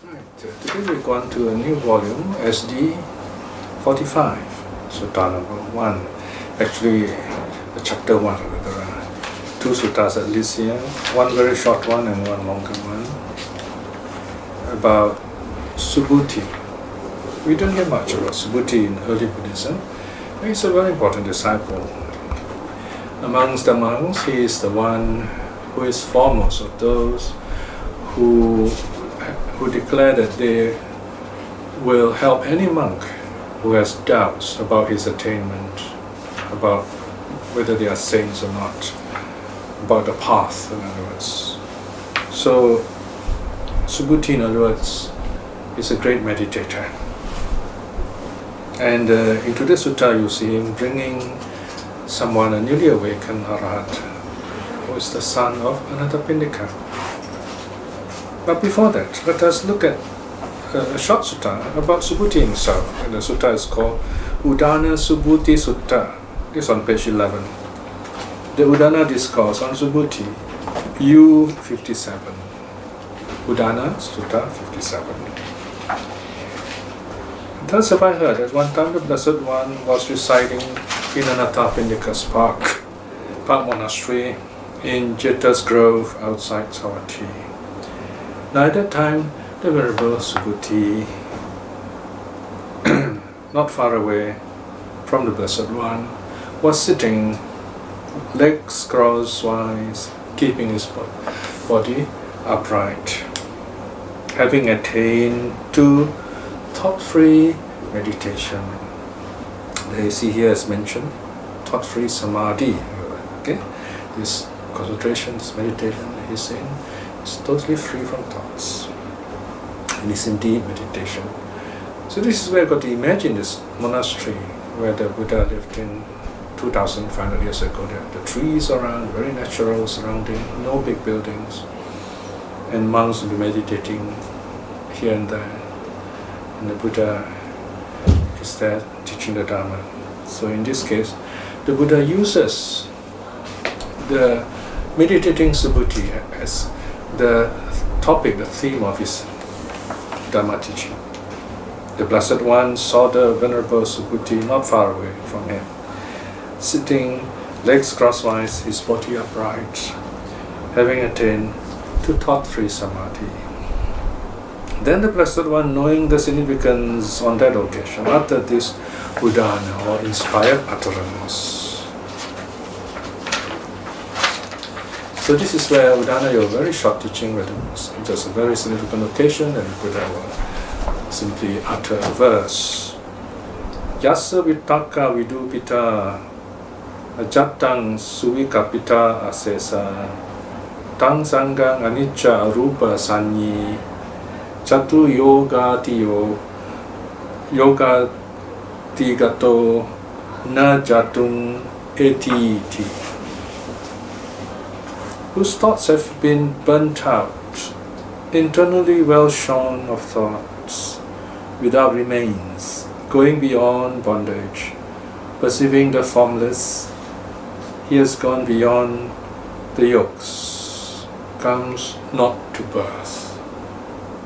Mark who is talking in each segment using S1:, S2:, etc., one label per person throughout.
S1: Right, today we're going to a new volume, SD 45, Sutta number 1. Actually, chapter 1. There are two suttas at least here, one very short one and one longer one, about Subhuti. We don't hear much about Subhuti in early Buddhism. He's a very important disciple. Amongst the monks, he is the one who is foremost of those who declare that they will help any monk who has doubts about his attainment, about whether they are saints or not, about the path, in other words. So, Subhuti, in other words, is a great meditator. And in today's sutta, you see him bringing someone, a newly awakened Arhat, who is the son of Anathapindika. But before that, let us look at a short sutta about Subhuti himself. And the sutta is called Udana Subhuti Sutta. This is on page 11. The Udana Discourse on Subhuti, U57. Udana Sutta 57. Thus have I heard at one time the Blessed One was residing in Anathapindika's park monastery in Jeta's Grove outside Savatthi. Now at that time, the Venerable Subhuti, not far away from the Blessed One, was sitting, legs crosswise, keeping his body upright, having attained to thought-free meditation. There you see here as mentioned, thought-free samadhi. Okay, this concentration, this meditation he's saying, is totally free from thoughts. And it's indeed meditation. So this is where I got to imagine this monastery where the Buddha lived in 2,500 years ago. There are the trees around, very natural surrounding, no big buildings. And monks will be meditating here and there. And the Buddha is there teaching the Dharma. So in this case, the Buddha uses the meditating Subhuti as the topic, the theme of his Dharma teaching. The Blessed One saw the Venerable Subhuti not far away from him, sitting, legs crosswise, his body upright, having attained to thought-free samadhi. Then the Blessed One, knowing the significance on that occasion, uttered this Udana, or inspired utterance. So this is where Udana, your very short teaching, where there's a very significant occasion, and Buddha will simply utter a verse. Yassa vitaka vidupita ajatang suvikapita asesa tang sangang anicca arupa sanyi chatu yoga tigato na jatung eti. Whose thoughts have been burnt out, internally well shorn of thoughts, without remains, going beyond bondage, perceiving the formless, he has gone beyond the yokes, comes not to birth.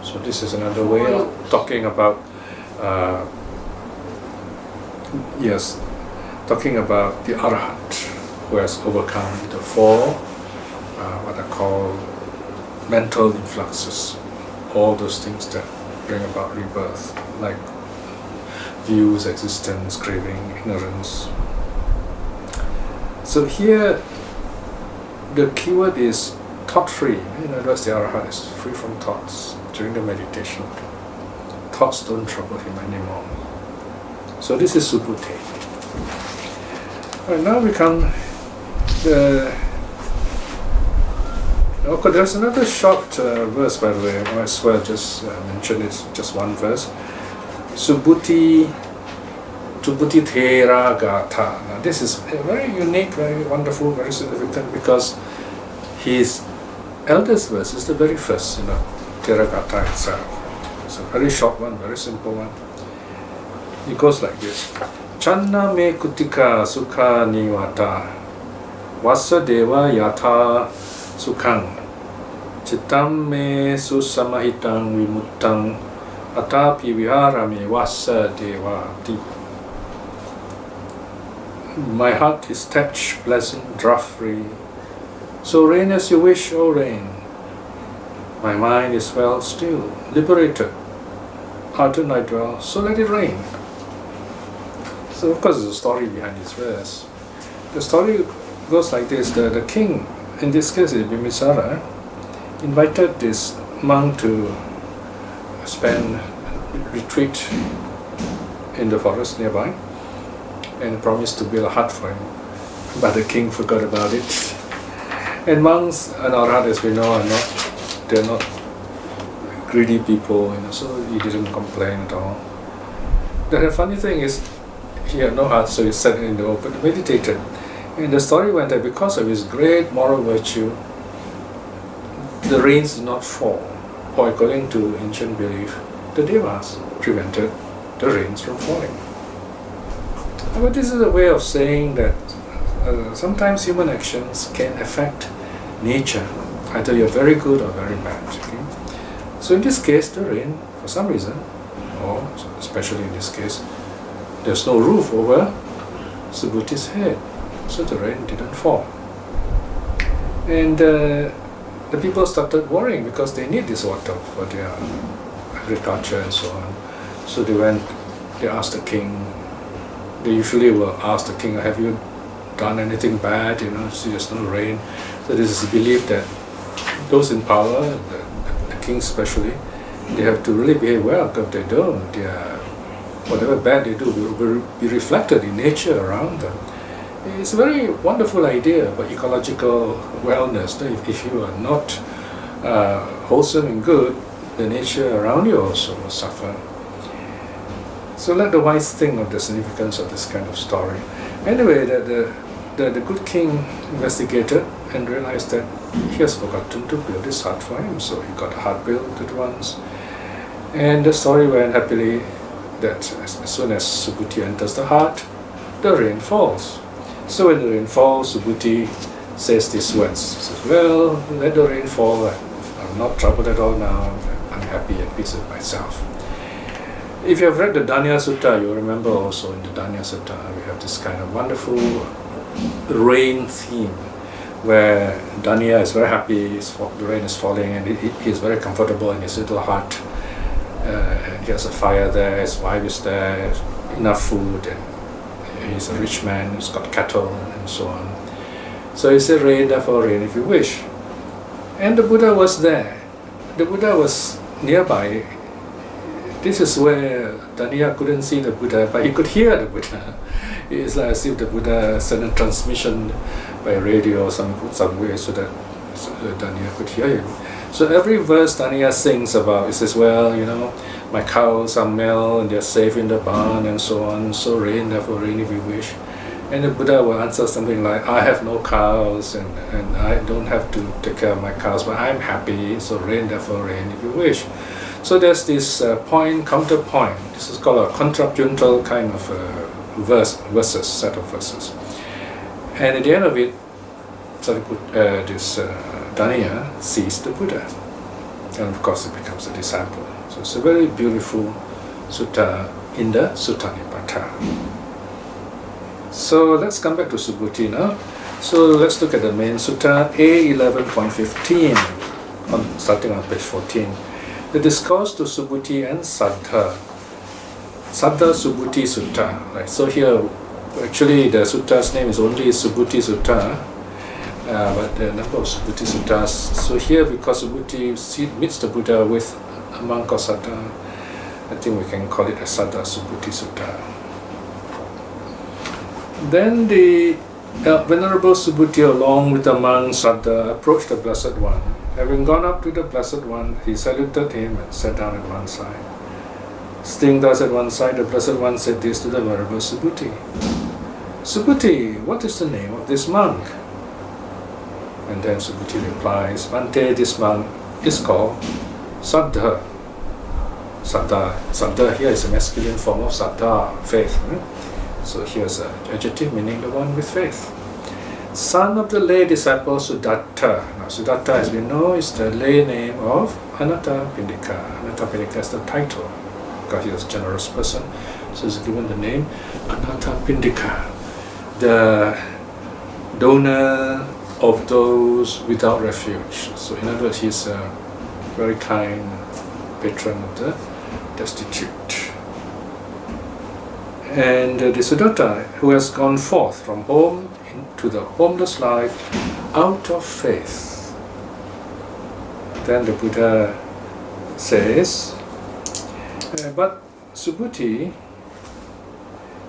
S1: So this is another way of talking about, talking about the Arhat, who has overcome the four, what I call mental influxes, all those things that bring about rebirth, like views, existence, craving, ignorance. So here, the keyword is thought-free. In other words, the Arhat is free from thoughts during the meditation. Thoughts don't trouble him anymore. So this is Subhuti. Right, now we come there's another short verse, by the way. I might as well just mention it, just one verse. Subhuti Thera Gatha. Now this is very unique, very wonderful, very significant, because his eldest verse is the very first, Thera Gatha itself. It's a very short one, very simple one. It goes like this. Channa me kutika sukha nivata Vasadeva yatha sukhang Chitam me susamahitang vimuttang atapi viharami vassa devati. My heart is touched, pleasant, drought-free. So reign as you wish, O reign. My mind is well still, liberated. Arhat I dwell, so let it rain. So of course there's a story behind this verse. The story goes like this. The king, in this case Bimbisara, invited this monk to spend retreat in the forest nearby and promised to build a hut for him. But the king forgot about it. And monks and Arhat, as we know, they're not greedy people, so he didn't complain at all. The funny thing is, he had no heart, so he sat in the open, meditated. And the story went that because of his great moral virtue, the rains did not fall, or according to ancient belief, the devas prevented the rains from falling. But this is a way of saying that sometimes human actions can affect nature, either you're very good or very bad. Okay? So in this case, the rain, for some reason, or especially in this case, there's no roof over Subhuti's head, so the rain didn't fall. And the people started worrying because they need this water for their agriculture and so on. So they asked the king. They usually will ask the king, have you done anything bad? So there's no rain. So this is believed that those in power, the king especially, they have to really behave well, because if they don't, whatever bad they do will be reflected in nature around them. It's a very wonderful idea about ecological wellness. If you are not wholesome and good, the nature around you also will suffer. So let the wise think of the significance of this kind of story. Anyway, the good king investigated and realized that he has forgotten to build his hut for him, so he got a hut built at once. And the story went happily that as soon as Subhuti enters the hut, the rain falls. So when the rain falls, Subhuti says these words. He says, well, let the rain fall. I'm not troubled at all now. I'm happy and peace with myself. If you have read the Danya Sutta, you remember also in the Danya Sutta, we have this kind of wonderful rain theme where Danya is very happy, the rain is falling, and he is very comfortable in his little hut. And he has a fire there, his wife is there, enough food, and he's a rich man, he's got cattle and so on. So he said, rain, therefore rain if you wish. And the Buddha was there. The Buddha was nearby. This is where Danya couldn't see the Buddha, but he could hear the Buddha. It's like as if the Buddha sent a transmission by radio or some way so that Danya could hear him. So every verse Danya sings about, it says, well, my cows are male and they're safe in the barn and so on, so rain, therefore rain if you wish. And the Buddha will answer something like, I have no cows and I don't have to take care of my cows, but I'm happy, so rain, therefore rain if you wish. So there's this point, counterpoint. This is called a contrapuntal kind of set of verses. And at the end of it, Danya sees the Buddha. And of course it becomes a disciple. So it's a very beautiful sutta in the Sutta Nipata. So let's come back to Subhuti now. So let's look at the main sutta, A11.15, starting on page 14. The discourse to Subhuti and Saddha. Saddha Subhuti Sutta. Right. So here, actually the sutta's name is only Subhuti Sutta, but there are a number of Subhuti Suttas. So here, because Subhuti meets the Buddha with a monk or Saddha, I think we can call it a Saddha Subhuti Sutta. Then the Venerable Subhuti along with the monk Saddha approached the Blessed One. Having gone up to the Blessed One, he saluted him and sat down at one side. Staying thus at one side, the Blessed One said this to the Venerable Subhuti. Subhuti, what is the name of this monk? And then Subhuti replies, Bhante, this monk is called Saddha. Saddha here is a masculine form of Saddha, faith. So here's an adjective meaning the one with faith. son of the lay disciple Sudatta. Now, Sudatta, as we know, is the lay name of Anathapindika. Anathapindika is the title, because he was a generous person, so he's given the name Anathapindika, the donor of those without refuge. So, in other words, he's a very kind patron of the destitute. And the Sudatta, who has gone forth from home into the homeless life out of faith. Then the Buddha says, but Subhuti,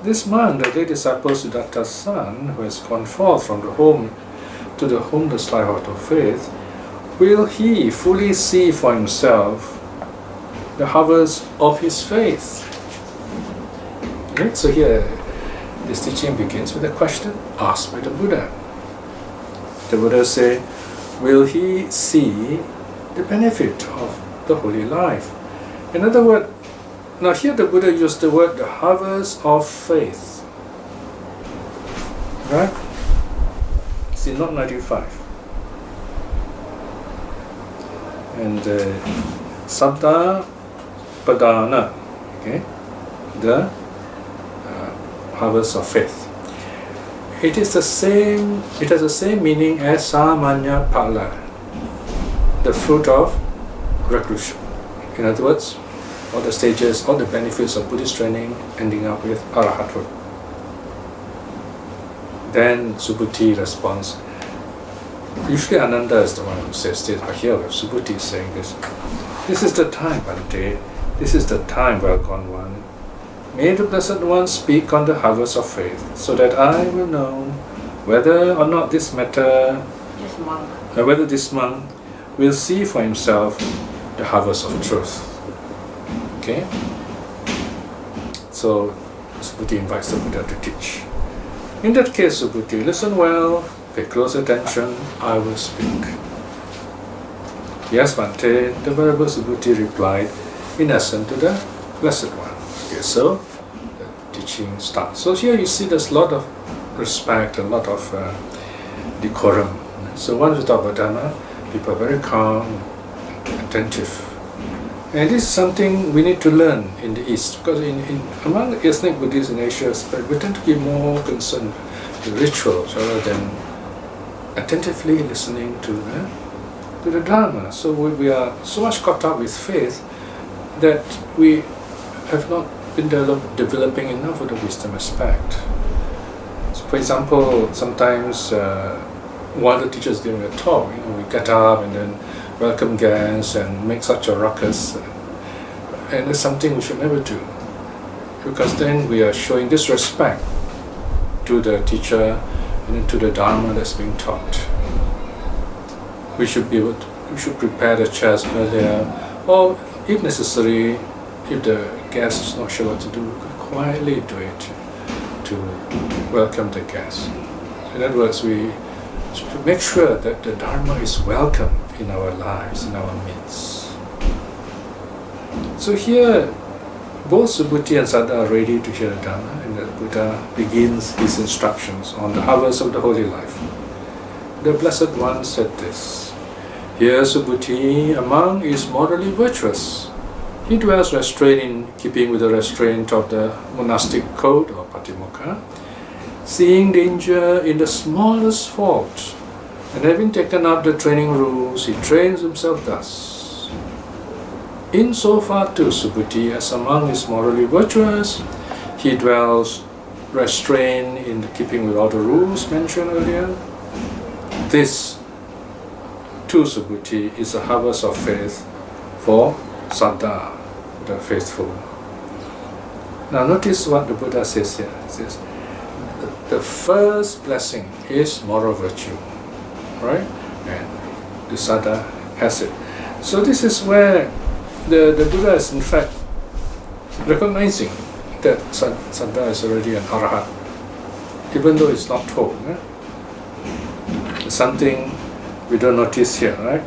S1: this monk, the lay disciple Sudatta's son, who has gone forth from the home to the homeless life out of faith, will he fully see for himself the harvest of his faith? Right? So here, this teaching begins with a question asked by the Buddha. The Buddha said, will he see the benefit of the holy life? In other words, now here the Buddha used the word the harvest of faith. Right? See, not 95. And Sabda Padana, okay, the harvest of faith. It has the same meaning as Samanya Pala, the fruit of reclusion. In other words, all the stages, all the benefits of Buddhist training ending up with Arhathood. Then Subhuti responds. Usually Ananda is the one who says this, but here Subhuti is saying this. This is the time, Bhante. This is the time, well gone one. May the Blessed One speak on the harvest of faith, so that I will know whether or not this matter, whether this monk will see for himself the harvest of truth. Okay? So Subhuti invites the Buddha to teach. In that case, Subhuti, listen well, pay close attention, I will speak. Yes, Bhante, the Venerable Subhuti replied, in essence, to the Blessed One. Okay, so the teaching starts. So here you see there's a lot of respect, a lot of decorum. So once we talk about Dharma, people are very calm, attentive. And this is something we need to learn in the East, because among the ethnic Buddhists in Asia, we tend to be more concerned with rituals rather than attentively listening to the Dharma. So we are so much caught up with faith that we have not been developing enough of the wisdom aspect. So for example, sometimes while the teacher is giving a talk, we get up and then welcome guests and make such a ruckus, and it's something we should never do, because then we are showing disrespect to the teacher and to the Dharma that's being taught. We should prepare the chairs earlier, or if necessary, if the guest is not sure what to do, we could quietly do it to welcome the guest. In other words, we should make sure that the Dharma is welcome in our lives, in our midst. So here, both Subhuti and Sada are ready to hear the Dharma, and the Buddha begins his instructions on the harvest of the holy life. The Blessed One said this: here Subhuti, a monk, is morally virtuous. He dwells restrained in keeping with the restraint of the monastic code or patimokkha, seeing danger in the smallest fault, and having taken up the training rules, he trains himself thus. In so far too, Subhuti, as a monk is morally virtuous, he dwells restrained in the keeping with all the rules mentioned earlier. This, too, Subhuti, is a harvest of faith for Saddha, the faithful. Now notice what the Buddha says here. He says, the first blessing is moral virtue, right? And the Saddha has it. So this is where the Buddha is in fact recognizing that Saddha is already an Arhat, even though it's not told. It's something we don't notice here, right?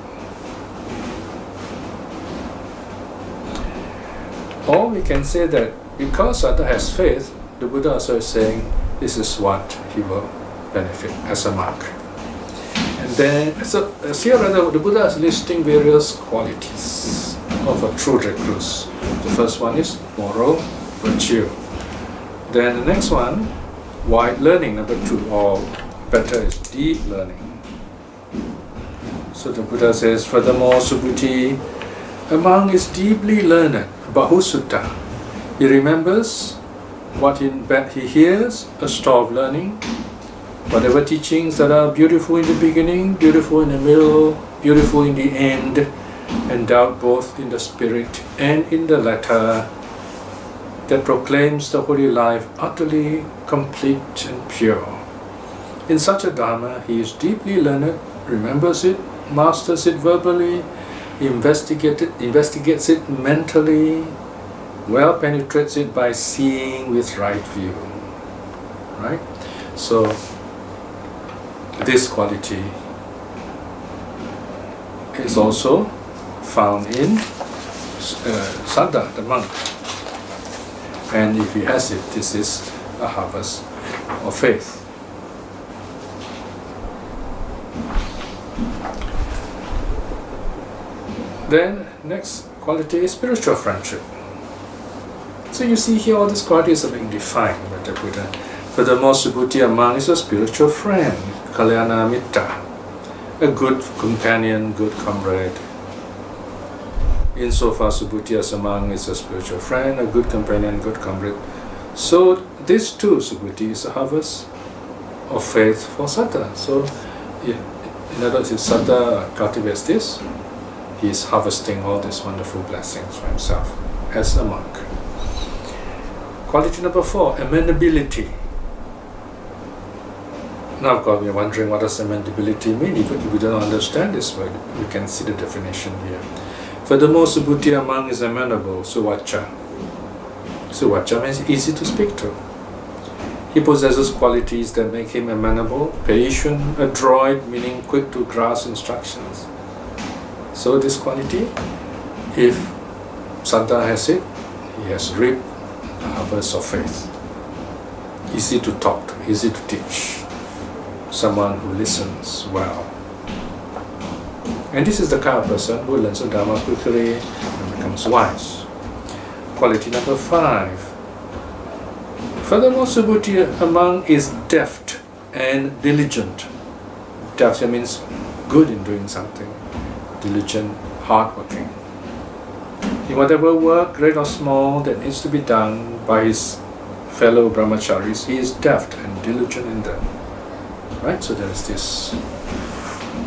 S1: Or we can say that because Saddha has faith, the Buddha also is saying this is what he will benefit as a monk. And then, so here the Buddha is listing various qualities of a true recluse. The first one is moral virtue. Then the next one, wide learning, number 2, or better is deep learning. So the Buddha says, furthermore, Subhuti, a monk is deeply learned, Bahusutta. He remembers what he hears, a store of learning, whatever teachings that are beautiful in the beginning, beautiful in the middle, beautiful in the end, endowed both in the spirit and in the letter, that proclaims the holy life utterly complete and pure. In such a Dharma, he is deeply learned, remembers it, masters it verbally, investigates it mentally, well penetrates it by seeing with right view. Right? So, this quality is also found in Saddha, the monk. And if he has it, this is a harvest of faith. Then, next quality is spiritual friendship. So you see here all these qualities are being defined by the Buddha. Furthermore, Subhuti, a monk, is a spiritual friend, Kalyana Mitta, a good companion, good comrade. Insofar Subhuti as a monk is a spiritual friend, a good companion, good comrade. So this too, Subhuti, is a harvest of faith for Saddha. So in other words, if Saddha cultivates this, he is harvesting all these wonderful blessings for himself as a monk. Quality number 4, amenability. Now of course we are wondering what does amenability mean. Even if we don't understand this word, we can see the definition here. Furthermore, Subhuti, a monk, is amenable, suvacha. Suvacha means easy to speak to. He possesses qualities that make him amenable, patient, adroit, meaning quick to grasp instructions. So this quality, if Saddha has it, he has reaped the harvest of faith. Easy to talk to, easy to teach. Someone who listens well. And this is the kind of person who learns the Dharma quickly and becomes wise. Quality number 5. Furthermore, Subhuti, a monk, is deft and diligent. Deft means good in doing something. Diligent, hardworking. In whatever work, great or small, that needs to be done by his fellow brahmacharis, he is deft and diligent in them. Right? So there is this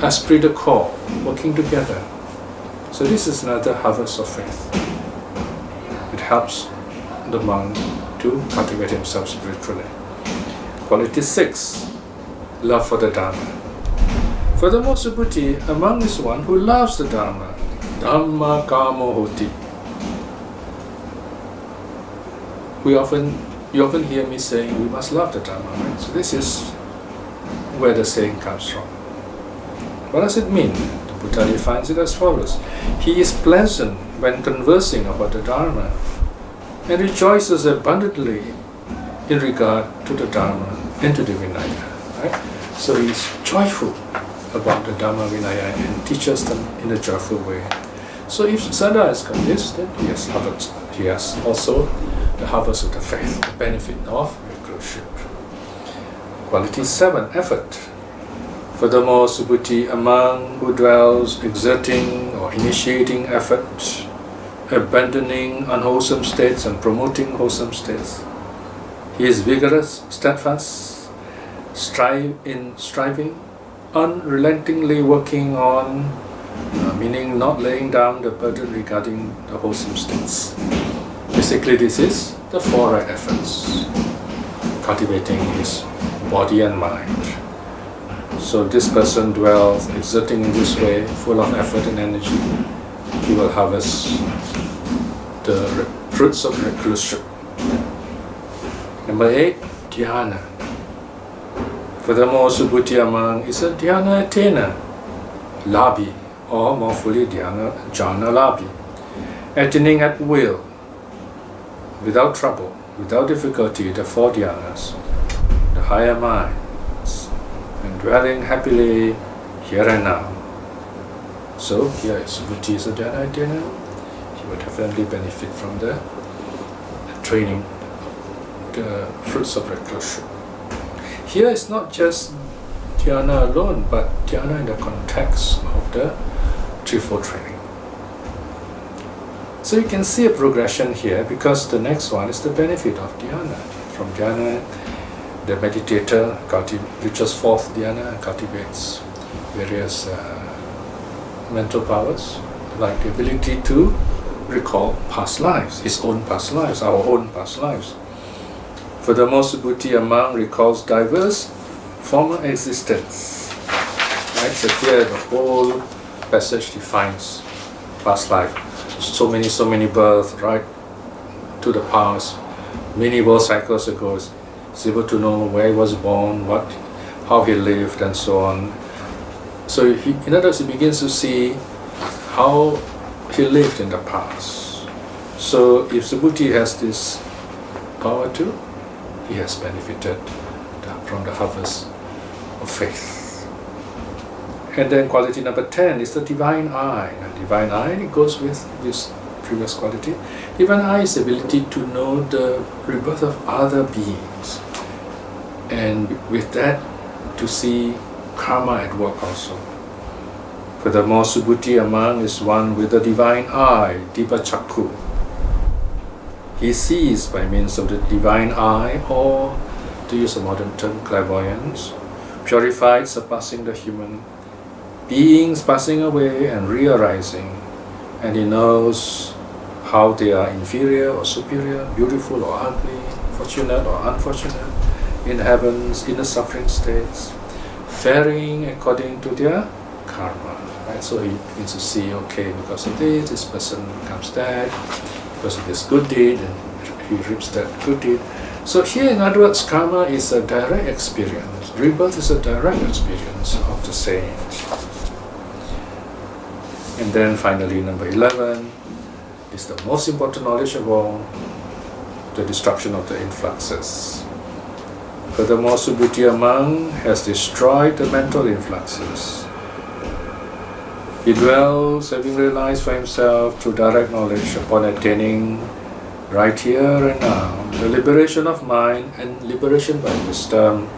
S1: esprit de corps, working together. So this is another harvest of faith. It helps the monk to cultivate himself spiritually. Quality 6, love for the Dharma. Furthermore, Subhuti, a monk is one who loves the Dharma. Dhamma kamo hoti. You often hear me saying we must love the Dharma, right? So this is where the saying comes from. What does it mean? The Buddha defines it as follows. He is pleasant when conversing about the Dharma and rejoices abundantly in regard to the Dharma and to the Vinaya. Right? So he is joyful about the Dhamma Vinaya and teaches them in a joyful way. So if Saddha has got this, then he has also the harvest of the faith, the benefit of reclusive. Quality 7, effort. Furthermore, Subhuti, a monk who dwells exerting or initiating effort, abandoning unwholesome states and promoting wholesome states. He is vigorous, steadfast, striving, unrelentingly working on, meaning not laying down the burden regarding the wholesome states. Basically, this is the 4 right efforts, cultivating his body and mind. So this person dwells, exerting in this way, full of effort and energy. He will harvest the fruits of reclusion. Number 8, dhyana. Furthermore, Subhuti, a monk, is a dhyana attainer, labhi, or more fully jhana labhi, attaining at will, without trouble, without difficulty, the 4 dhyanas, the higher minds, and dwelling happily here and now. So here is Subhuti is a dhyana attainer. He will definitely benefit from the training, the fruits of reclusion. Here is not just dhyana alone, but dhyana in the context of the threefold training. So you can see a progression here, because the next one is the benefit of dhyana. From dhyana, the meditator reaches fourth dhyana and cultivates various mental powers, like the ability to recall past lives, his own past lives, our own past lives. Furthermore, Subhuti, a monk, recalls diverse former existence. Right? So here the whole passage defines past life. So many births, right to the past, many world cycles ago. He's able to know where he was born, how he lived, and so on. So in other words, he begins to see how he lived in the past. So if Subhuti has this power too, he has benefited from the harvest of faith. And then quality number 10 is the divine eye. And divine eye, it goes with this previous quality. Divine eye is the ability to know the rebirth of other beings. And with that, to see karma at work also. Furthermore, Subhuti, a monk, is one with the divine eye, Dipa Chakku. He sees by means of the divine eye, or to use a modern term, clairvoyance, purified, surpassing the human beings passing away and re-arising, and he knows how they are inferior or superior, beautiful or ugly, fortunate or unfortunate, in heavens, in the suffering states, faring according to their karma. Right? So he needs to see, okay, because of this person becomes dead, because of this good deed, and he reaps that good deed. So here, in other words, karma is a direct experience. Rebirth is a direct experience of the saint. And then finally, number 11 is the most important knowledge of all, the destruction of the influxes. Furthermore, Subhuti, a monk, has destroyed the mental influxes. He dwells, having realized for himself through direct knowledge, upon attaining right here and now the liberation of mind and liberation by wisdom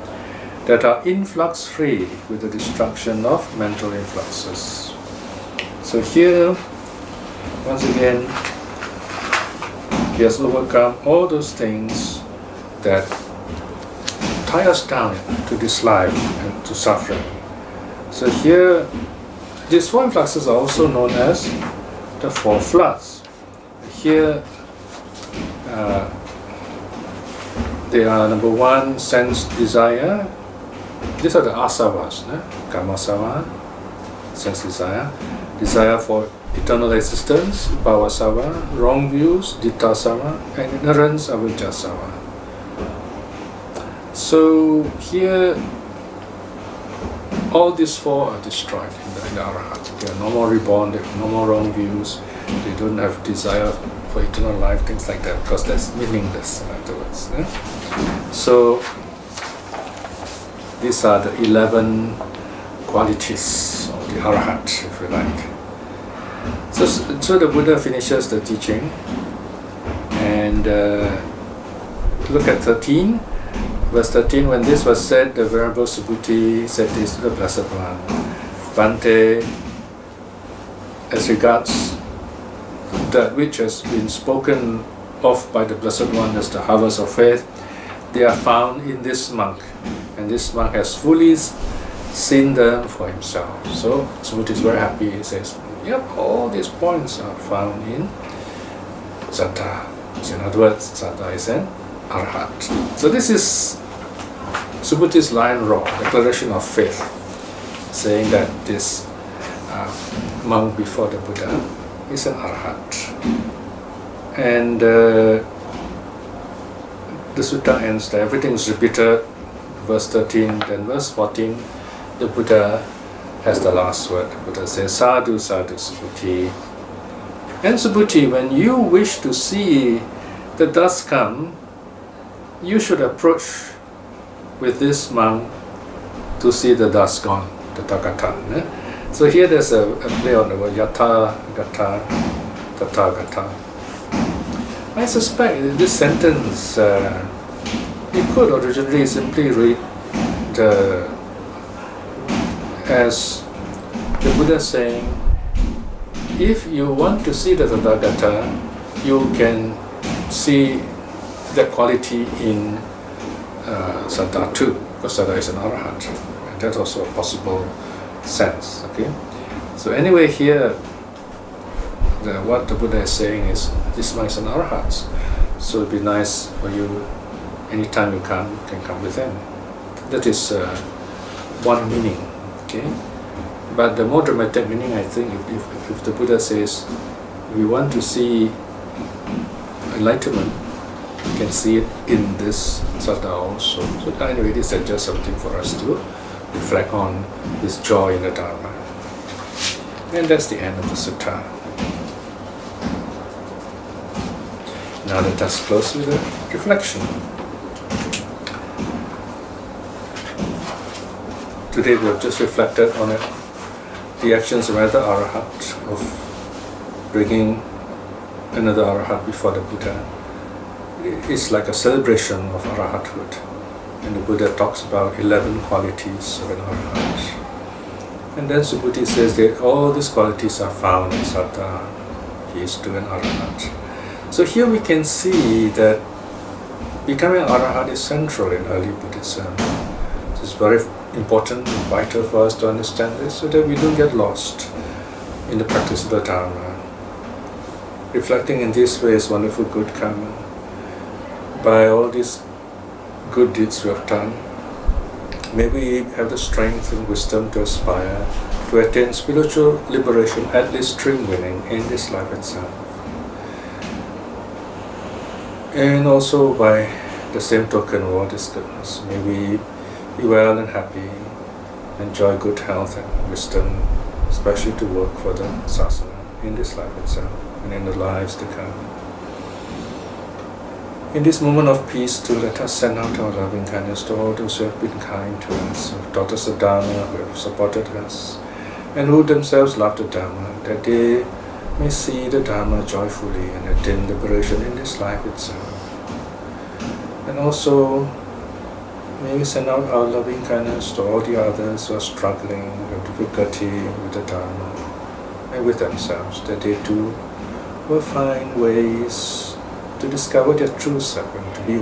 S1: that are influx free with the destruction of mental influxes. So here, once again, he has overcome all those things that tie us down to this life and to suffering. So here, these four influxes are also known as the four floods. Here, they are number one, sense desire. These are the asavas, kamasava, sense desire. Desire for eternal existence, bhavasava, wrong views, ditthasava, and ignorance, avijjasava. So here, all these four are destroyed in the Arhat. They are no more reborn, they have no more wrong views, they don't have desire for eternal life, things like that, because that's meaningless afterwards. So these are the 11 qualities of the Arhat, if you like. So the Buddha finishes the teaching, and look at 13. Verse 13, when this was said, the Venerable Subhuti said this to the Blessed One: Bhante, as regards that which has been spoken of by the Blessed One as the harvest of faith, they are found in this monk, and this monk has fully seen them for himself. So Subhuti is very happy. He says, yep, all these points are found in Saddha. So in other words, Saddha is an Arhat. So this is Subhuti's line raw, declaration of faith, saying that this monk before the Buddha is an Arhat. And the sutta ends there, everything is repeated, verse 13, then verse 14, the Buddha has the last word. The Buddha says, Sadhu, Sadhu, Subhuti. And Subhuti, when you wish to see the dust come, you should approach with this monk to see the dust gone, the Tathagata. So here there's a play on the word Yatha Gata, Tathagata. I suspect this sentence, you could originally simply read as the Buddha saying, if you want to see the Tathagata, you can see that quality in Saddha too, because Saddha is an Arhat, and that's also a possible sense. Okay, so anyway, here what the Buddha is saying is this monk is an Arhat, so it'd be nice for you, anytime you can come with him. That is one meaning. Okay, but the more dramatic meaning, I think, if the Buddha says, if you want to see enlightenment, you can see it in this Saddha also. So anyway, this is just something for us to reflect on, this joy in the Dharma. And that's the end of the sutta. Now let us close with a reflection. Today we have just reflected on it, the actions of another Arhat, of bringing another Arhat before the Buddha. It's like a celebration of Arhathood. And the Buddha talks about 11 qualities of an Arhat. And then Subhuti says that all these qualities are found in Saddha. He is to an Arhat. So here we can see that becoming an Arhat is central in early Buddhism. It's very important and vital for us to understand this, so that we don't get lost in the practice of the Dharma. Reflecting in this way is wonderful good karma. By all these good deeds we have done, may we have the strength and wisdom to aspire to attain spiritual liberation, at least dream winning, in this life itself. And also by the same token of all this goodness, may we be well and happy, enjoy good health and wisdom, especially to work for the sasana in this life itself and in the lives to come. In this moment of peace, too, let us send out our loving kindness to all those who have been kind to us, who have taught us the Dharma, who have supported us, and who themselves love the Dharma, that they may see the Dharma joyfully and attain liberation in this life itself. And also, may we send out our loving kindness to all the others who are struggling with difficulty with the Dharma and with themselves, that they too will find ways to discover their true self and to be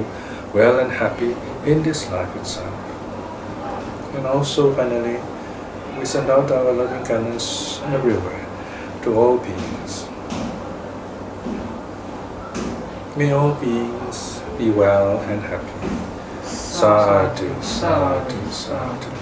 S1: well and happy in this life itself. And also, finally, we send out our loving kindness everywhere to all beings. May all beings be well and happy. Sadhu, sadhu, sadhu.